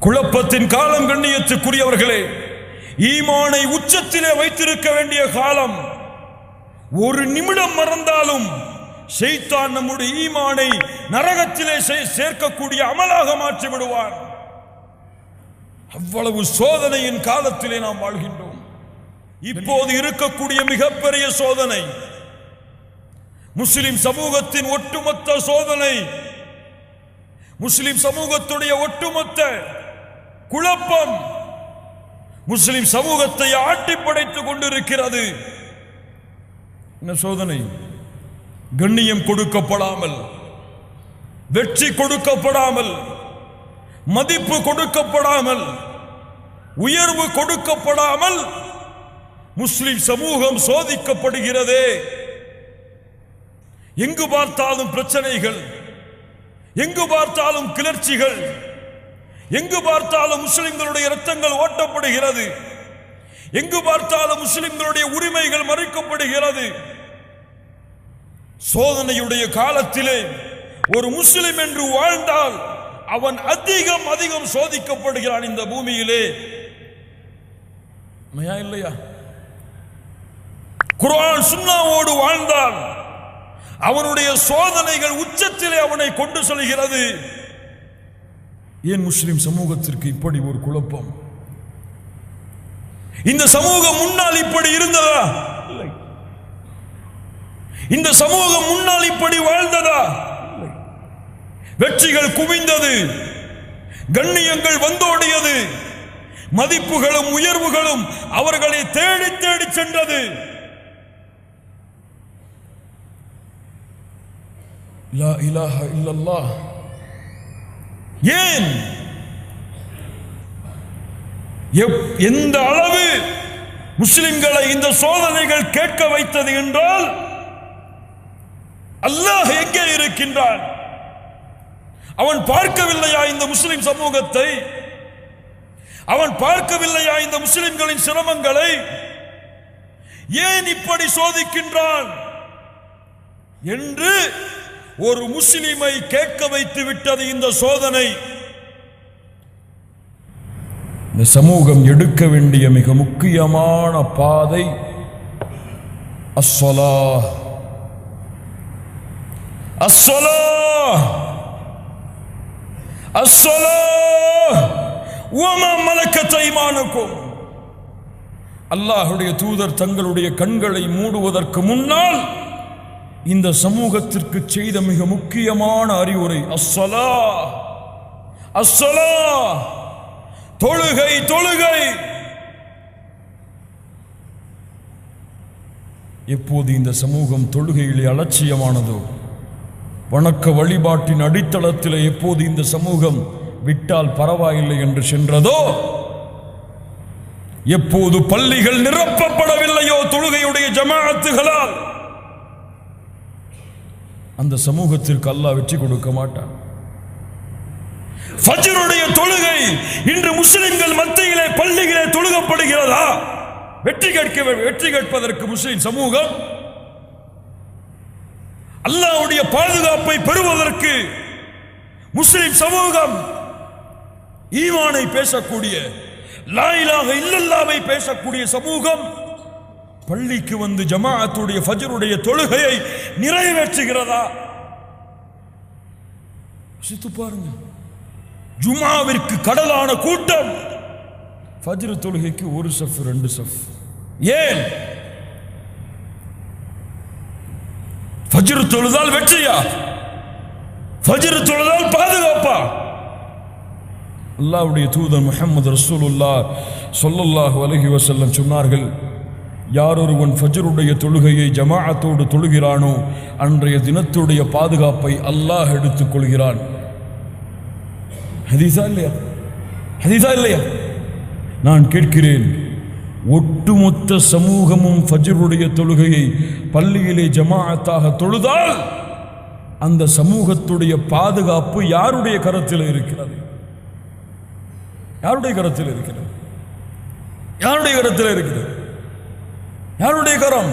குழப்பத்தின் காலம். கண்ணியத்துக்குரியவர்களே, ஈமானை உச்சத்திலே வைத்திருக்க வேண்டிய காலம். ஒரு நிமிடம் மறந்தாலும் ஷைத்தான் நம்முடைய ஈமானை நரகத்திலே சேர்க்கக்கூடிய அமலாக மாற்றி விடுவார். அவ்வளவு சோதனையின் காலத்திலே நாம் வாழ்கின்றோம். இப்போது இருக்கக்கூடிய மிகப்பெரிய சோதனை முஸ்லிம் சமூகத்தின் ஒட்டுமொத்த சோதனை, முஸ்லிம் சமூகத்துடைய ஒட்டுமொத்த குழப்பம் முஸ்லிம் சமூகத்தை ஆட்டி படைத்துக் கொண்டிருக்கிறது. என்ன சோதனை? கண்ணியம் கொடுக்கப்படாமல், வெற்றி கொடுக்கப்படாமல், மதிப்பு கொடுக்கப்படாமல், உயர்வு கொடுக்கப்படாமல் முஸ்லிம் சமூகம் சோதிக்கப்படுகிறதே. எங்கு பார்த்தாலும் பிரச்சனைகள், எங்கு பார்த்தாலும் கிளர்ச்சிகள், எங்கு பார்த்தாலும் முஸ்லிம்களுடைய இரத்தங்கள் ஓட்டப்படுகிறது, எங்கு பார்த்தாலும் முஸ்லிம்களுடைய உரிமைகள் மறைக்கப்படுகிறது. சோதனையுடைய காலத்திலே ஒரு முஸ்லிம் என்று வாழ்ந்தால் அவன் அதிகம் அதிகம் சோதிக்கப்படுகிறான் இந்த பூமியிலே. இல்லையா? குர்ஆன் சுன்னாவோடு வாழ்ந்தால் அவனுடைய சோதனைகள் உச்சத்திலே அவனை கொண்டு செல்கிறது. ஏன் முஸ்லிம் சமூகத்திற்கு இப்படி ஒரு குழப்பம்? இந்த சமூகம் முன்னால் இப்படி இருந்ததா? இல்லை. இந்த சமூகம் முன்னால் இப்படி வாழ்ந்ததா? இல்லை. வெற்றிகள் குவிந்தது, கண்ணியங்கள் வந்தோடியது, மதிப்புகளும் உயர்வுகளும் அவர்களை தேடி தேடி சென்றது. லா இலாஹ இல்லல்லாஹ். ஏன்? எந்த அளவு முஸ்லிம்களை இந்த சோதனைகள் கேட்க வைத்தது என்றால், அல்லாஹ் எங்கே இருக்கின்றான்? அவன் பார்க்கவில்லையா இந்த முஸ்லிம் சமூகத்தை? அவன் பார்க்கவில்லையா இந்த முஸ்லிம்களின் சிரமங்களை? ஏன் இப்படி சோதிக்கின்றான் என்று ஒரு முஸ்லிமை கேட்க வைத்து விட்டது இந்த சோதனை. இந்த சமூகம் எடுக்க வேண்டிய மிக முக்கியமான பாதை அஸ்ஸலாஹ். அஸ்ஸலாஹ் அஸ்ஸலாஹ் வமா மலக்கத் ஐமானுக்கும். அல்லாஹ்வுடைய தூதர் தங்களுடைய கண்களை மூடுவதற்கு முன்னால் இந்த சமூகத்திற்கு செய்த மிக முக்கியமான அறிவுரை அஸ்ஸலாஹ். அஸ்ஸலாஹ், தொழுகை, தொழுகை. எப்போது இந்த சமூகம் தொழுகையிலே அலட்சியமானதோ, வணக்க வழிபாட்டின் அடித்தளத்தில் எப்போது இந்த சமூகம் விட்டால் பரவாயில்லை என்று சென்றதோ, எப்போது பள்ளிகள் நிரப்பப்படவில்லையோ தொழுகையுடைய ஜமாஅத்துகளால், அந்த சமூகத்திற்கு அல்லாஹ் வெற்றி கொடுக்க மாட்டான். ஃபஜ்ருடைய தொழுகை இன்று முஸ்லிம்கள் மத்தியிலே பள்ளிகளே தொழுகப்படுகிறதா? வெற்றி கேட்பதற்கு முஸ்லிம் சமூகம், அல்லாஹ்வுடைய பாதுகாப்பை பெறுவதற்கு முஸ்லிம் சமூகம், ஈமானை பேசக்கூடிய, லா இலாஹ இல்லல்லாஹ்வை பேசக்கூடிய சமூகம் பள்ளிக்கு வந்து ஜமாஅத்துடைய ஃபஜ்ருடைய தொழுகையை நிறைவேற்றுகிறதா? சித்து பாருங்க. ஜுமாவிற்கு கடலான கூட்டம், ஃபஜ்ர் தொழுகைக்கு ஒரு சஃப், ரெண்டு சஃப். ஏன்? ஃபஜ்ர் தொழுதால் வெற்றியா? ஃபஜ்ர் தொழுதால் பாதுகாப்பா? அல்லாஹ்வுடைய தூதர் முஹம்மது ரசூலுல்லாஹ் ஸல்லல்லாஹு அலைஹி வஸல்லம் சொன்னார்கள், யார் ஒருவன் ஃபஜ்ருடைய தொழுகையை ஜமாஅத்தோடு தொழுகிறானோ அன்றைய தினத்துடைய பாதுகாப்பை அல்லாஹ் எடுத்துக் கொள்கிறான். ஹதீஸா இல்லையா? ஹதீஸா இல்லையா? நான் கேட்கிறேன், ஒட்டுமொத்த சமூகமும் ஃபஜ்ருடைய தொழுகையை பள்ளியிலே ஜமாஅத்தாக தொழுதால் அந்த சமூகத்துடைய பாதுகாப்பு யாருடைய கரத்தில் இருக்கிறது? யாருடைய கரத்தில் இருக்கிறது? யாருடைய கரத்தில் இருக்கிறது? யாருடைய கரம்?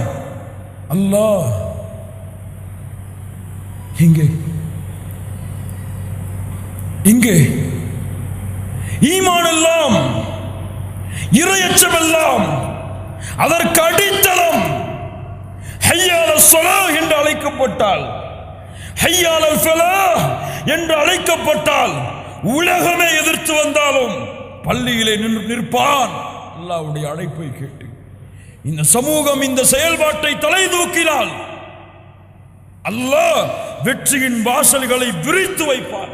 அல்லாஹ். இங்கே இங்கே ஈமான் எல்லாம், இறையச்சம் எல்லாம் அதற்கு அடித்தளம். ஹய்யா அலஸ் ஸலாஹ் என்று அழைக்கப்பட்டால், ஹய்யா அலல் ஃபலாஹ் என்று அழைக்கப்பட்டால் உலகமே எதிர்த்து வந்தாலும் பள்ளியிலே நிற்பான் அல்லாஹ்வுடைய அழைப்பை கேட்டு. இந்த சமூகம் இந்த செயல்பாட்டை தலை தூக்கினால் அல்லாஹ் வெற்றியின் வாசல்களை விரித்து வைப்பான்.